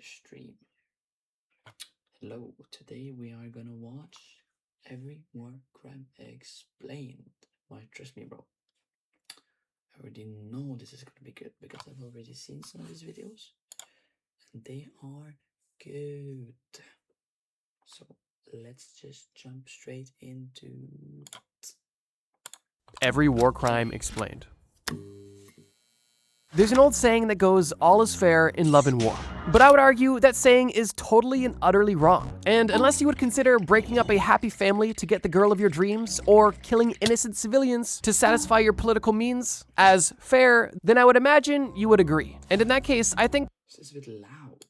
stream. Hello, today we are gonna watch every war crime explained. Why, trust me, bro. I already know this is gonna be good because I've already seen some of these videos and they are good. So let's just jump straight into Every war crime explained. There's an old saying that goes, all is fair in love and war. But I would argue that saying is totally and utterly wrong. And unless you would consider breaking up a happy family to get the girl of your dreams, or killing innocent civilians to satisfy your political means as fair, then I would imagine you would agree. And in that case, I think this is a bit loud.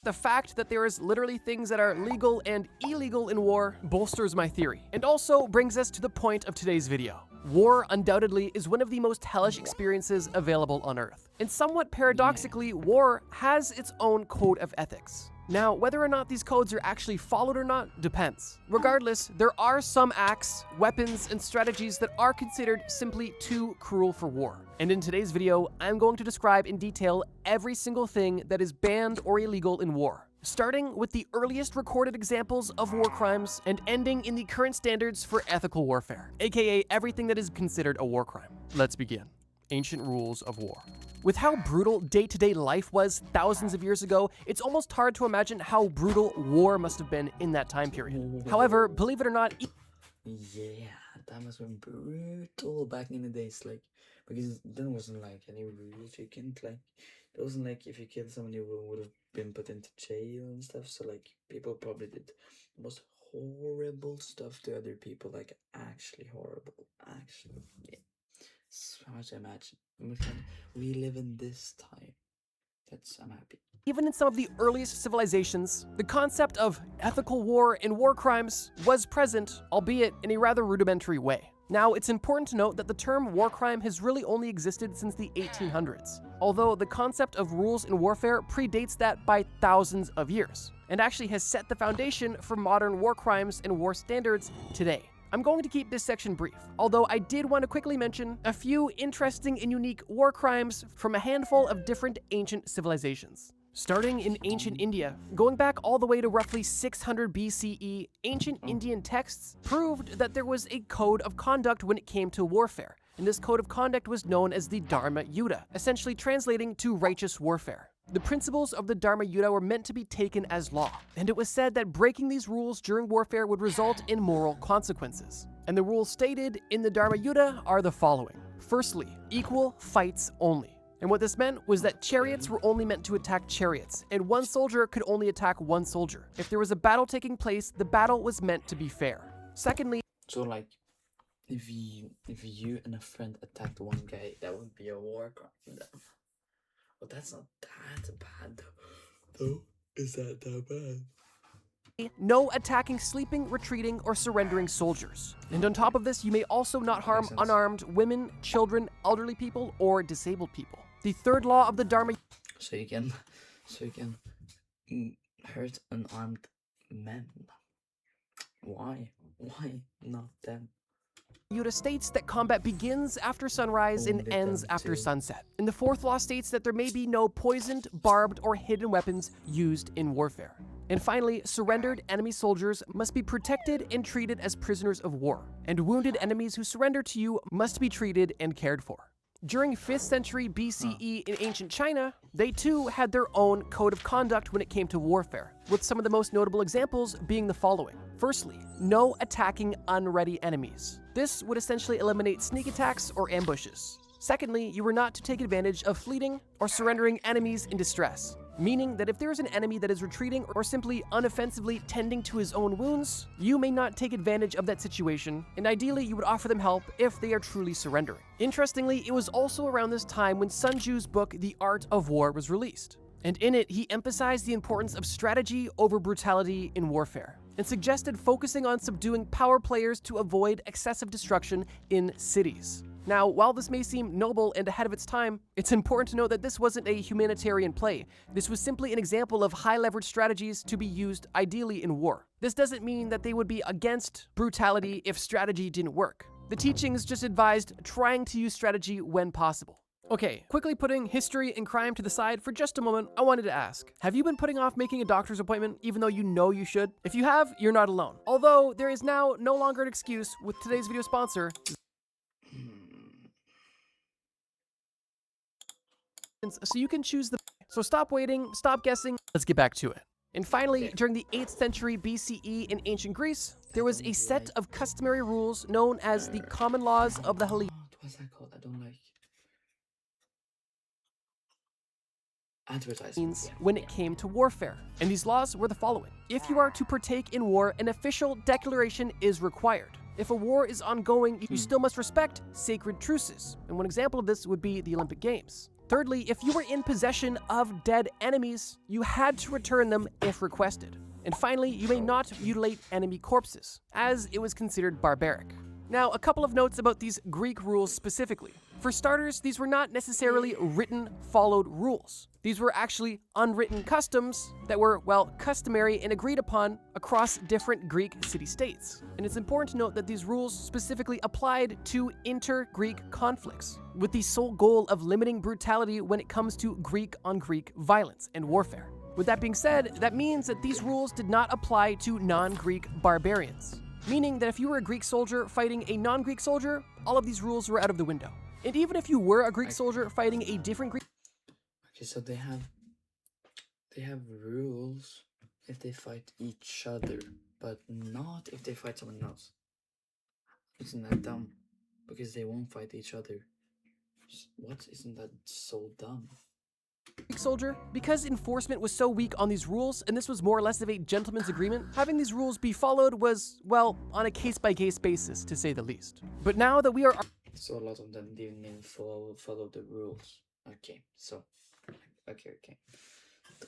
the fact that there is literally things that are legal and illegal in war bolsters my theory, and also brings us to the point of today's video. War undoubtedly is one of the most hellish experiences available on Earth. And somewhat paradoxically, war has its own code of ethics. Now, whether or not these codes are actually followed or not depends. Regardless, there are some acts, weapons, and strategies that are considered simply too cruel for war. And in today's video, I'm going to describe in detail every single thing that is banned or illegal in war, starting with the earliest recorded examples of war crimes and ending in the current standards for ethical warfare, aka everything that is considered a war crime. Let's begin. Ancient rules of war. With how brutal day-to-day life was thousands of years ago, it's almost hard to imagine how brutal war must have been in that time period. However, believe it or not, Yeah, that must have been brutal back in the days, like, because there wasn't like any rules. You can't like, it wasn't like if you killed someone, you would have been put into jail and stuff. So like, people probably did the most horrible stuff to other people, like actually horrible, actually. Yeah, it's hard to imagine. We live in this time. I'm happy. even in some of the earliest civilizations, the concept of ethical war and war crimes was present, albeit in a rather rudimentary way. Now, it's important to note that the term war crime has really only existed since the 1800s, although the concept of rules in warfare predates that by thousands of years, and actually has set the foundation for modern war crimes and war standards today. I'm going to keep this section brief, although I did want to quickly mention a few interesting and unique war crimes from a handful of different ancient civilizations. Starting in ancient India, going back all the way to roughly 600 BCE, ancient Indian texts proved that there was a code of conduct when it came to warfare, and this code of conduct was known as the Dharma Yuddha, essentially translating to righteous warfare. The principles of the Dharma Yuddha were meant to be taken as law, and it was said that breaking these rules during warfare would result in moral consequences. And the rules stated in the Dharma Yuddha are the following. Firstly, equal fights only. And what this meant was that chariots were only meant to attack chariots, and one soldier could only attack one soldier. If there was a battle taking place, the battle was meant to be fair. Secondly, so like, if you and a friend attacked one guy, that would be a war crime. Well, that's not that bad, though. Is that bad? no attacking sleeping, retreating, or surrendering soldiers. And on top of this, you may also not harm unarmed women, children, elderly people, or disabled people. The third law of the Dharma So you can hurt unarmed men. Why? Why not them? Yuddha states that combat begins after sunrise and ends after sunset. And the fourth law states that there may be no poisoned, barbed, or hidden weapons used in warfare. And finally, surrendered enemy soldiers must be protected and treated as prisoners of war, and wounded enemies who surrender to you must be treated and cared for. During 5th century BCE in ancient China, they too had their own code of conduct when it came to warfare, with some of the most notable examples being the following. Firstly, no attacking unready enemies. This would essentially eliminate sneak attacks or ambushes. Secondly, you were not to take advantage of fleeting or surrendering enemies in distress, meaning that if there is an enemy that is retreating or simply unoffensively tending to his own wounds, you may not take advantage of that situation, and ideally you would offer them help if they are truly surrendering. Interestingly, it was also around this time when Sun Tzu's book, The Art of War, was released. And in it, he emphasized the importance of strategy over brutality in warfare, and suggested focusing on subduing power players to avoid excessive destruction in cities. Now, while this may seem noble and ahead of its time, it's important to note that this wasn't a humanitarian play. This was simply an example of high-leverage strategies to be used ideally in war. This doesn't mean that they would be against brutality if strategy didn't work. The teachings just advised trying to use strategy when possible. Okay, quickly putting history and crime to the side for just a moment, I wanted to ask, have you been putting off making a doctor's appointment even though you know you should? If you have, you're not alone. Although, there is now no longer an excuse with today's video sponsor, so you can choose the... So stop waiting, stop guessing, let's get back to it. And finally, during the 8th century BCE in ancient Greece, there was a set of customary rules known as the common laws of the Hellenes. What's that called? I don't like advertisements. When it came to warfare. And these laws were the following. If you are to partake in war, an official declaration is required. If a war is ongoing, you still must respect sacred truces. And one example of this would be the Olympic Games. Thirdly, if you were in possession of dead enemies, you had to return them if requested. And finally, you may not mutilate enemy corpses, as it was considered barbaric. Now, a couple of notes about these Greek rules specifically. For starters, these were not necessarily written, followed rules. These were actually unwritten customs that were, well, customary and agreed upon across different Greek city-states. And it's important to note that these rules specifically applied to inter-Greek conflicts, with the sole goal of limiting brutality when it comes to Greek-on-Greek violence and warfare. With that being said, that means that these rules did not apply to non-Greek barbarians, meaning that if you were a Greek soldier fighting a non-Greek soldier, all of these rules were out of the window. And even if you were a Greek soldier fighting a different Greek... Okay, so they have rules if they fight each other, but not if they fight someone else. Isn't that dumb? Because they won't fight each other. What? Isn't that so dumb? Soldier, because enforcement was so weak on these rules, and this was more or less of a gentleman's agreement, having these rules be followed was, well, on a case-by-case basis, to say the least. But now that we are... So a lot of them didn't even follow the rules. Okay, so... Okay.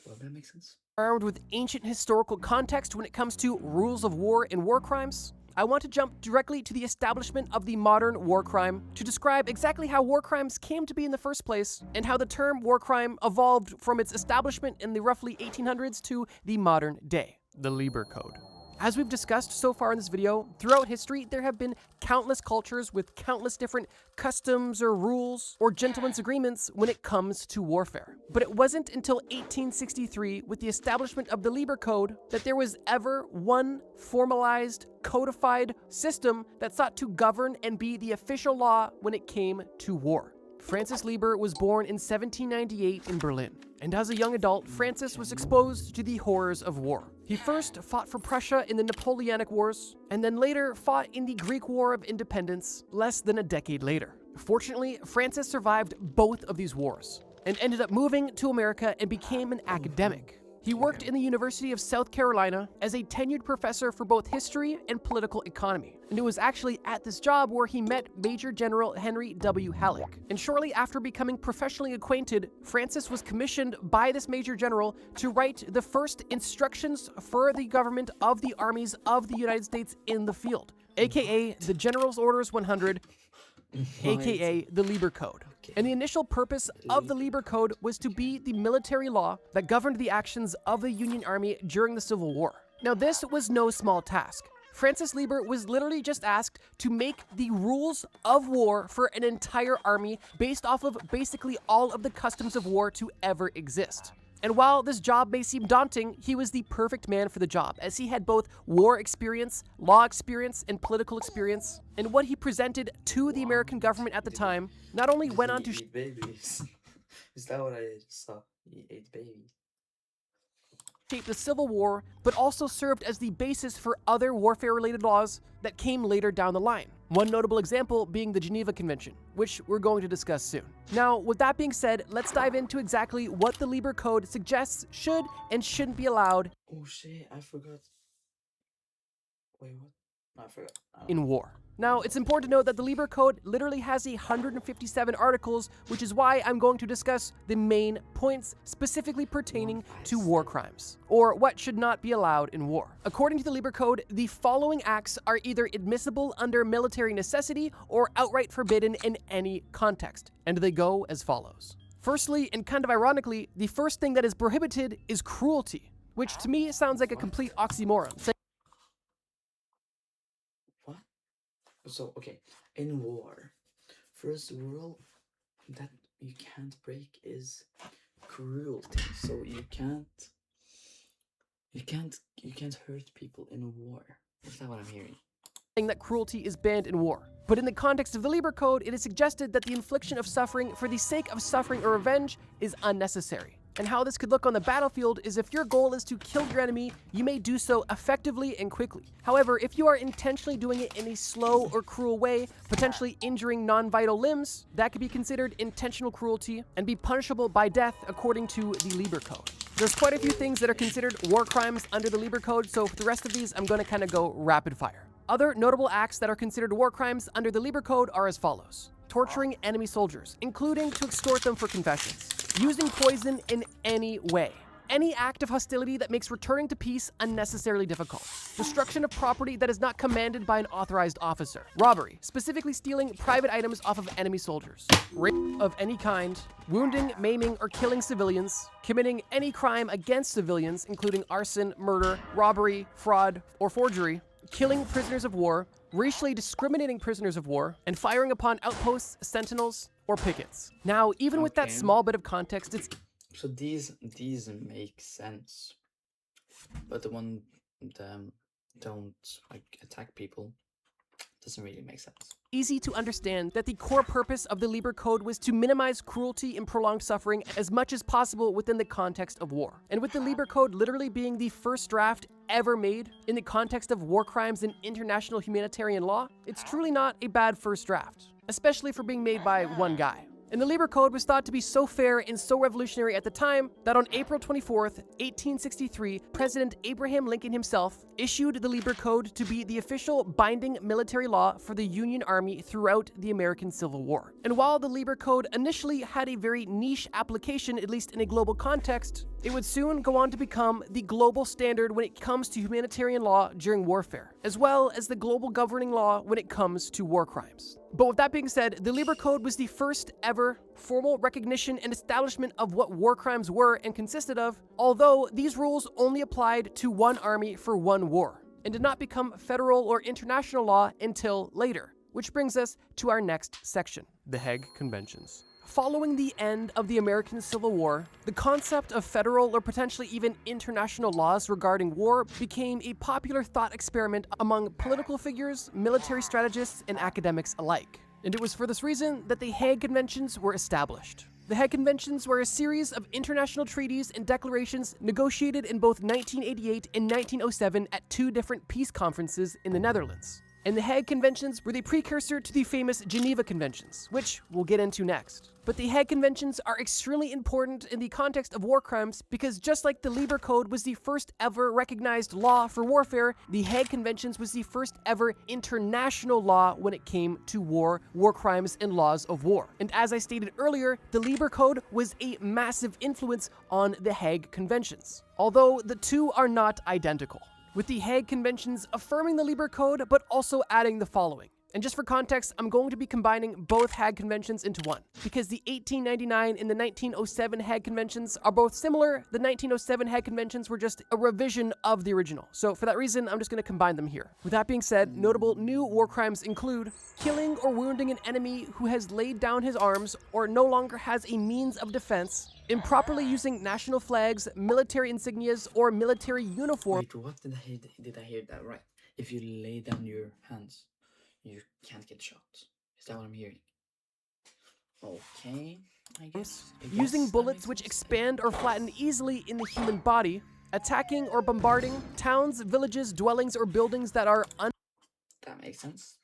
Well, that makes sense. Armed with ancient historical context when it comes to rules of war and war crimes, I want to jump directly to the establishment of the modern war crime to describe exactly how war crimes came to be in the first place and how the term war crime evolved from its establishment in the roughly 1800s to the modern day, the Lieber Code. As we've discussed so far in this video, throughout history, there have been countless cultures with countless different customs or rules or gentlemen's agreements when it comes to warfare. But it wasn't until 1863, with the establishment of the Lieber Code, that there was ever one formalized, codified system that sought to govern and be the official law when it came to war. Francis Lieber was born in 1798 in Berlin, and as a young adult, Francis was exposed to the horrors of war. He first fought for Prussia in the Napoleonic Wars, and then later fought in the Greek War of Independence less than a decade later. Fortunately, Francis survived both of these wars, and ended up moving to America and became an academic. He worked in the University of South Carolina as a tenured professor for both history and political economy. And it was actually at this job where he met Major General Henry W. Halleck. And shortly after becoming professionally acquainted, Francis was commissioned by this Major General to write the first instructions for the government of the armies of the United States in the field, aka the General's Orders 100, aka the Lieber Code. And the initial purpose of the Lieber Code was to be the military law that governed the actions of the Union Army during the Civil War. Now, this was no small task. Francis Lieber was literally just asked to make the rules of war for an entire army based off of basically all of the customs of war to ever exist. And while this job may seem daunting, he was the perfect man for the job, as he had both war experience, law experience, and political experience. And what he presented to the American government at the time not only went on to eat babies. Is that what I saw? He ate babies. shape the Civil War, but also served as the basis for other warfare-related laws that came later down the line. One notable example being the Geneva Convention, which we're going to discuss soon. Now, with that being said, let's dive into exactly what the Lieber Code suggests should and shouldn't be allowed Oh shit, I forgot. Wait, what? No, I forgot. in war. Now, it's important to note that the Lieber Code literally has 157 articles, which is why I'm going to discuss the main points specifically pertaining to war crimes, or what should not be allowed in war. According to the Lieber Code, the following acts are either admissible under military necessity or outright forbidden in any context, and they go as follows. Firstly, and kind of ironically, the first thing that is prohibited is cruelty, which to me sounds like a complete oxymoron. So, okay, in war, first rule, that break is cruelty. So you can't hurt people in a war. Is that what I'm hearing? That cruelty is banned in war. But in the context of the Lieber Code, it is suggested that the infliction of suffering for the sake of suffering or revenge is unnecessary. And how this could look on the battlefield is if your goal is to kill your enemy, you may do so effectively and quickly. However, if you are intentionally doing it in a slow or cruel way, potentially injuring non-vital limbs, that could be considered intentional cruelty and be punishable by death according to the Lieber Code. There's quite a few things that are considered war crimes under the Lieber Code, so for the rest of these, I'm going to kind of go rapid fire. Other notable acts that are considered war crimes under the Lieber Code are as follows. Torturing enemy soldiers, including to extort them for confessions. Using poison in any way. Any act of hostility that makes returning to peace unnecessarily difficult. Destruction of property that is not commanded by an authorized officer. Robbery, specifically stealing private items off of enemy soldiers. Rape of any kind. Wounding, maiming, or killing civilians. Committing any crime against civilians, including arson, murder, robbery, fraud, or forgery. Killing prisoners of war, racially discriminating prisoners of war, and firing upon outposts, sentinels, or pickets. Now, even with that small bit of context, it's... So these make sense, but the one don't like attack people doesn't really make sense. Easy to understand that the core purpose of the Lieber Code was to minimize cruelty and prolonged suffering as much as possible within the context of war. And with the Lieber Code literally being the first draft ever made in the context of war crimes and international humanitarian law, it's truly not a bad first draft, especially for being made by one guy. And the Lieber Code was thought to be so fair and so revolutionary at the time that on April 24th, 1863, President Abraham Lincoln himself issued the Lieber Code to be the official binding military law for the Union Army throughout the American Civil War. And while the Lieber Code initially had a very niche application, at least in a global context, it would soon go on to become the global standard when it comes to humanitarian law during warfare, as well as the global governing law when it comes to war crimes. But with that being said, the Lieber Code was the first ever formal recognition and establishment of what war crimes were and consisted of, although these rules only applied to one army for one war, and did not become federal or international law until later, which brings us to our next section, the Hague Conventions. Following the end of the American Civil War, the concept of federal or potentially even international laws regarding war became a popular thought experiment among political figures, military strategists, and academics alike. And it was for this reason that the Hague Conventions were established. The Hague Conventions were a series of international treaties and declarations negotiated in both 1988 and 1907 at two different peace conferences in the Netherlands. And the Hague Conventions were the precursor to the famous Geneva Conventions, which we'll get into next. But the Hague Conventions are extremely important in the context of war crimes because just like the Lieber Code was the first ever recognized law for warfare, the Hague Conventions was the first ever international law when it came to war crimes, and laws of war. And as I stated earlier, the Lieber Code was a massive influence on the Hague Conventions, although the two are not identical, with the Hague Conventions affirming the Lieber Code but also adding the following. And just for context, I'm going to be combining both Hague Conventions into one, because the 1899 and the 1907 Hague Conventions are both similar. The 1907 Hague Conventions were just a revision of the original. So for that reason, I'm just going to combine them here. With that being said, notable new war crimes include killing or wounding an enemy who has laid down his arms or no longer has a means of defense, improperly using national flags, military insignias, or military uniforms. Wait, what did I hear that right? If you lay down your hands, you can't get shot. Is that what I'm hearing? Okay, I guess. Using bullets which expand or flatten easily in the human body, attacking or bombarding towns, villages, dwellings, or buildings that are That makes sense.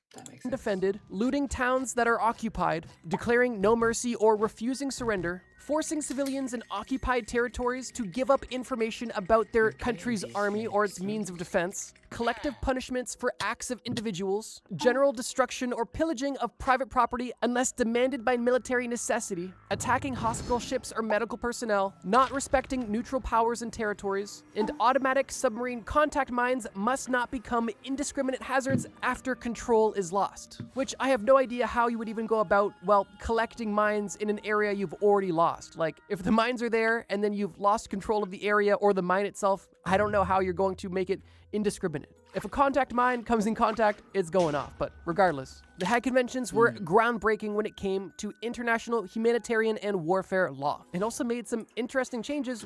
undefended, looting towns that are occupied, declaring no mercy or refusing surrender, forcing civilians in occupied territories to give up information about their country's army or its means of defense, collective punishments for acts of individuals, general destruction or pillaging of private property unless demanded by military necessity, attacking hospital ships or medical personnel, not respecting neutral powers and territories, and automatic submarine contact mines must not become indiscriminate hazards after control is lost. Which I have no idea how you would even go about, well, collecting mines in an area you've already lost. Like, if the mines are there and then you've lost control of the area or the mine itself, I don't know how you're going to make it indiscriminate. permanent. If a contact mine comes in contact, it's going off. But regardless, the Hague Conventions were groundbreaking when it came to international humanitarian and warfare law, and also made some interesting changes.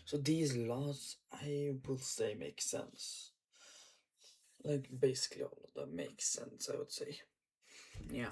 So these laws, I will say, make sense. Like, basically all of them make sense, I would say. Yeah.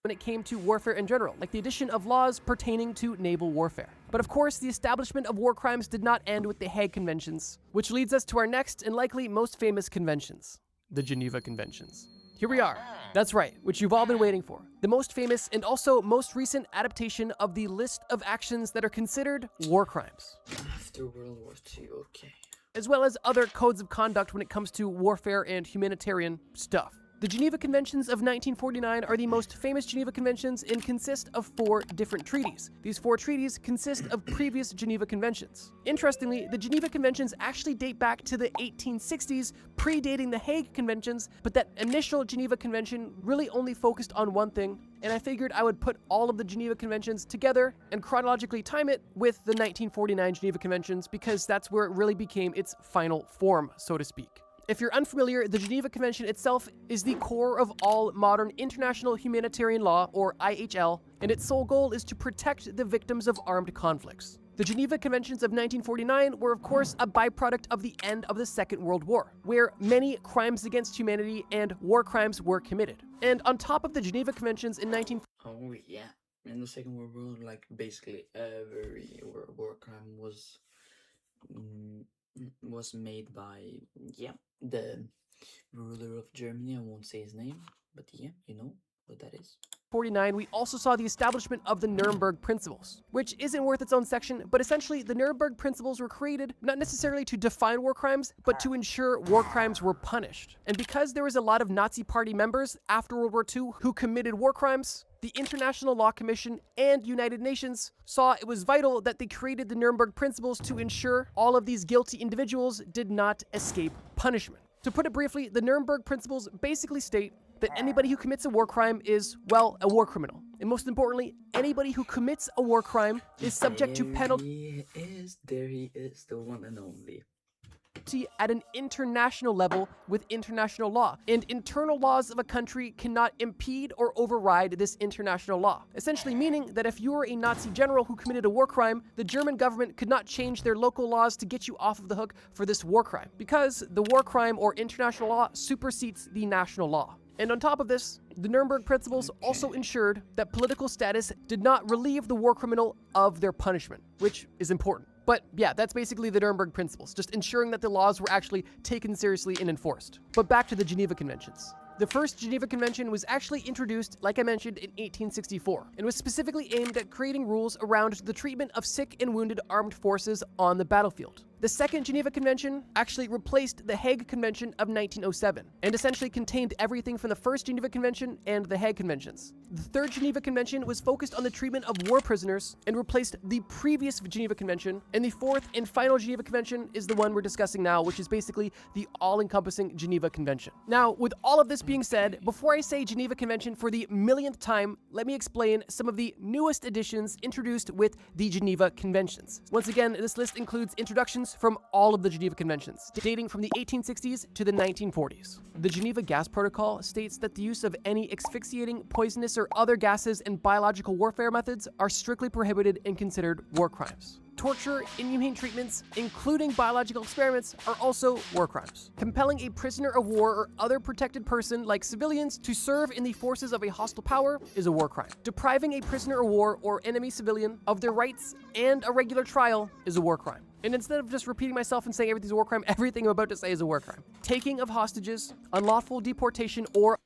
When it came to warfare in general, like the addition of laws pertaining to naval warfare. But of course, the establishment of war crimes did not end with the Hague Conventions, which leads us to our next and likely most famous conventions, the Geneva Conventions. Here we are. That's right, which you've all been waiting for. The most famous and also most recent adaptation of the list of actions that are considered war crimes. After World War II, okay. As well as other codes of conduct when it comes to warfare and humanitarian stuff. The Geneva Conventions of 1949 are the most famous Geneva Conventions and consist of 4 different treaties. These 4 treaties consist of previous Geneva Conventions. Interestingly, the Geneva Conventions actually date back to the 1860s, predating the Hague Conventions, but that initial Geneva Convention really only focused on one thing, and I figured I would put all of the Geneva Conventions together and chronologically time it with the 1949 Geneva Conventions because that's where it really became its final form, so to speak. If you're unfamiliar, the Geneva Convention itself is the core of all modern international humanitarian law, or IHL, and its sole goal is to protect the victims of armed conflicts. The Geneva Conventions of 1949 were, of course, a byproduct of the end of the Second World War, where many crimes against humanity and war crimes were committed. And on top of the Geneva Conventions in Oh yeah, in the Second World War, like basically every war crime was made by the ruler of Germany. I won't say his name, but yeah, you know what that is. 1949, we also saw the establishment of the Nuremberg Principles, which isn't worth its own section, but essentially the Nuremberg Principles were created not necessarily to define war crimes, but to ensure war crimes were punished. And because there was a lot of Nazi Party members after World War II who committed war crimes, the International Law Commission and United Nations saw it was vital that they created the Nuremberg Principles to ensure all of these guilty individuals did not escape punishment. To put it briefly, the Nuremberg Principles basically state that anybody who commits a war crime is, well, a war criminal. And most importantly, anybody who commits a war crime is subject to penalty. There he is, the one and only. At an international level with international law, and internal laws of a country cannot impede or override this international law. Essentially meaning that if you were a Nazi general who committed a war crime, the German government could not change their local laws to get you off of the hook for this war crime, because the war crime or international law supersedes the national law. And on top of this, the Nuremberg Principles also ensured that political status did not relieve the war criminal of their punishment, which is important. But yeah, that's basically the Nuremberg Principles, just ensuring that the laws were actually taken seriously and enforced. But back to the Geneva Conventions. The first Geneva Convention was actually introduced, like I mentioned, in 1864, and was specifically aimed at creating rules around the treatment of sick and wounded armed forces on the battlefield. The second Geneva Convention actually replaced the Hague Convention of 1907, and essentially contained everything from the first Geneva Convention and the Hague Conventions. The third Geneva Convention was focused on the treatment of war prisoners and replaced the previous Geneva Convention, and the fourth and final Geneva Convention is the one we're discussing now, which is basically the all-encompassing Geneva Convention. Now, with all of this being said, before I say Geneva Convention for the millionth time, let me explain some of the newest additions introduced with the Geneva Conventions. Once again, this list includes introductions from all of the Geneva Conventions, dating from the 1860s to the 1940s. The Geneva Gas Protocol states that the use of any asphyxiating, poisonous, or other gases and biological warfare methods are strictly prohibited and considered war crimes. Torture, inhumane treatments, including biological experiments, are also war crimes. Compelling a prisoner of war or other protected person, like civilians, to serve in the forces of a hostile power is a war crime. Depriving a prisoner of war or enemy civilian of their rights and a regular trial is a war crime. And instead of just repeating myself and saying everything's a war crime, everything I'm about to say is a war crime. Taking of hostages, unlawful deportation, or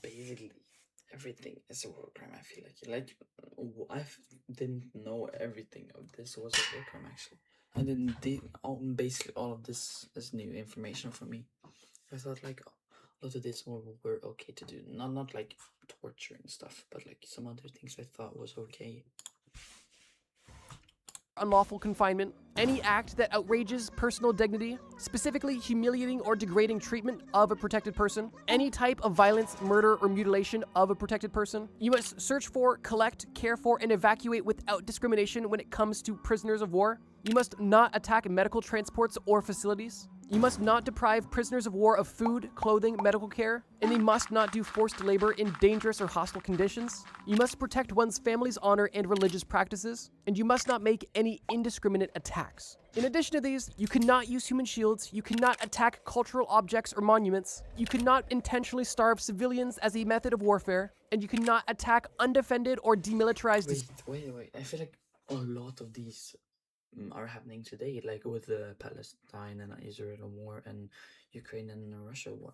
basically everything is a war crime. I feel like I didn't know everything of this was a war crime actually. I didn't basically all of this is new information for me. I thought like a lot of this were okay to do, not like torture and stuff, but like some other things I thought was okay. Unlawful confinement, any act that outrages personal dignity, specifically humiliating or degrading treatment of a protected person, any type of violence, murder, or mutilation of a protected person. You must search for, collect, care for, and evacuate without discrimination when it comes to prisoners of war. You must not attack medical transports or facilities. You must not deprive prisoners of war of food, clothing, medical care, and they must not do forced labor in dangerous or hostile conditions. You must protect one's family's honor and religious practices, and you must not make any indiscriminate attacks. In addition to these, you cannot use human shields, you cannot attack cultural objects or monuments, you cannot intentionally starve civilians as a method of warfare, and you cannot attack undefended or demilitarized. Wait. I feel like a lot of these are happening today, like with the Palestine and Israel war and Ukraine and Russia war.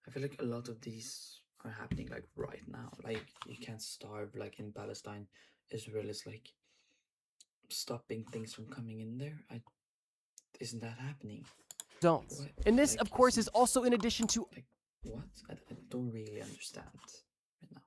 I feel like a lot of these are happening like right now. Like you can't starve like in Palestine. Israel is like stopping things from coming in there. Isn't that happening? Zones. What? And this, Like, of course, is also in addition to like what? I don't really understand right now.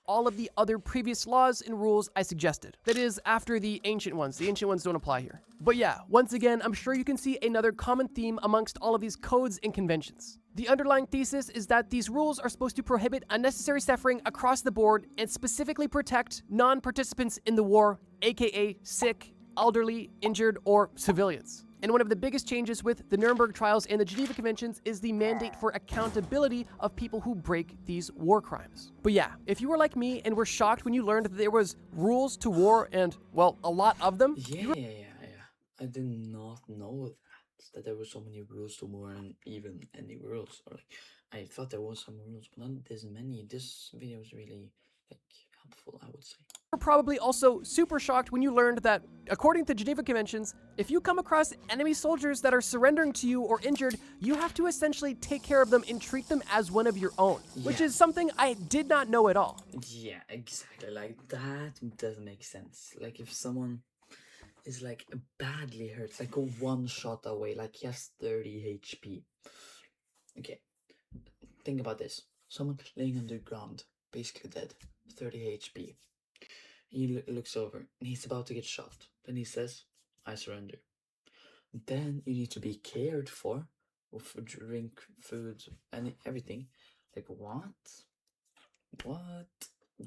all of the other previous laws and rules I suggested. That is, after the ancient ones. The ancient ones don't apply here. But yeah, once again, I'm sure you can see another common theme amongst all of these codes and conventions. The underlying thesis is that these rules are supposed to prohibit unnecessary suffering across the board and specifically protect non-participants in the war, aka sick, elderly, injured, or civilians. And one of the biggest changes with the Nuremberg trials and the Geneva Conventions is the mandate for accountability of people who break these war crimes. But yeah, if you were like me and were shocked when you learned that there was rules to war and, well, a lot of them. Yeah. I did not know that there were so many rules to war and even any rules. Or like, I thought there was some rules, but not this many. This video is really like helpful, I would say. You're probably also super shocked when you learned that, according to Geneva Conventions, if you come across enemy soldiers that are surrendering to you or injured, you have to essentially take care of them and treat them as one of your own, which Yeah. is something I did not know at all. Yeah, exactly. Like that doesn't make sense. Like if someone is like badly hurt, like a one shot away, like he has 30 HP. Okay, think about this. Someone laying underground, basically dead, 30 HP. He looks over and he's about to get shot. Then he says, I surrender. Then you need to be cared for with drink, food, and everything. Like, what? What?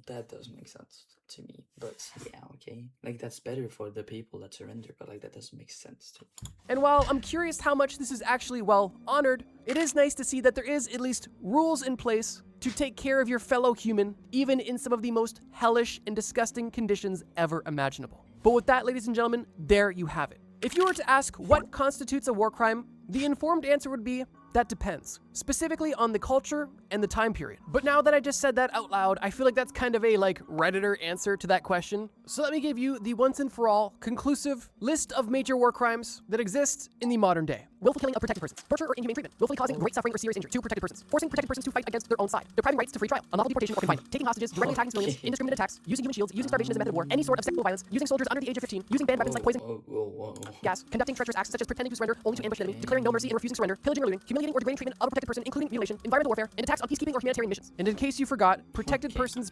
That doesn't make sense to me. But yeah, okay. Like, that's better for the people that surrender, but like, that doesn't make sense to me. And while I'm curious how much this is actually, well, honored, it is nice to see that there is at least rules in place to take care of your fellow human, even in some of the most hellish and disgusting conditions ever imaginable. But with that, ladies and gentlemen, there you have it. If you were to ask what constitutes a war crime, the informed answer would be, that depends, specifically on the culture and the time period. But now that I just said that out loud, I feel like that's kind of a Redditor answer to that question. So let me give you the once and for all conclusive list of major war crimes that exist in the modern day. Willful killing of protected persons, torture or inhumane treatment, willfully causing great suffering or serious injury to protected persons, forcing protected persons to fight against their own side, depriving rights to free trial, unlawful deportation or confinement, taking hostages, directly attacking civilians, indiscriminate attacks, using human shields, using starvation as a method of war, any sort of sexual violence, using soldiers under the age of 15, using banned weapons like poison gas, conducting treacherous acts such as pretending to surrender only to ambush an enemy, declaring no mercy and refusing surrender, pillaging or looting, humiliating or degrading treatment of a protected person, including mutilation, environmental warfare, and attacks on peacekeeping or humanitarian missions. And in case you forgot, protected persons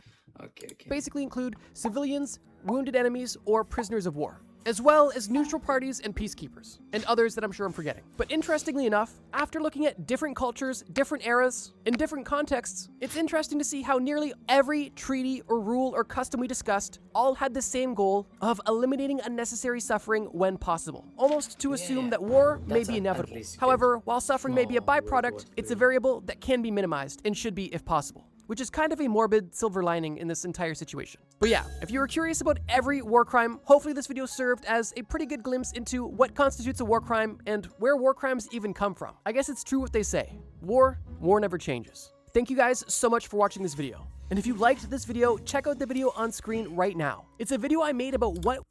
basically include civilians, wounded enemies, or prisoners of war, as well as neutral parties and peacekeepers, and others that I'm sure I'm forgetting. But interestingly enough, after looking at different cultures, different eras, and different contexts, it's interesting to see how nearly every treaty or rule or custom we discussed all had the same goal of eliminating unnecessary suffering when possible, almost to assume that war may be inevitable. However, while suffering may be a byproduct, it's a variable that can be minimized and should be if possible, which is kind of a morbid silver lining in this entire situation. But yeah, if you were curious about every war crime, hopefully this video served as a pretty good glimpse into what constitutes a war crime and where war crimes even come from. I guess it's true what they say. War never changes. Thank you guys so much for watching this video. And if you liked this video, check out the video on screen right now. It's a video I made about what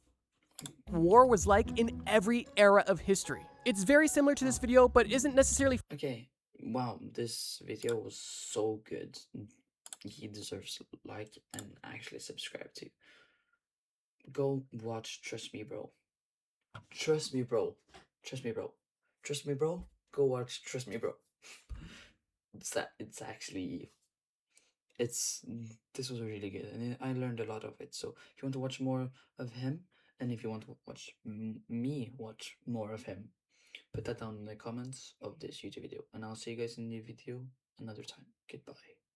war was like in every era of history. It's very similar to this video, but isn't necessarily... Okay, wow, this video was so good. He deserves like and actually subscribe to. Go watch Trust Me Bro. Trust me bro. Trust me bro. Trust me bro. Go watch Trust Me Bro. This was really good and I learned a lot of it. So if you want to watch more of him and if you want to watch me watch more of him, put that down in the comments of this YouTube video and I'll see you guys in the video another time. Goodbye.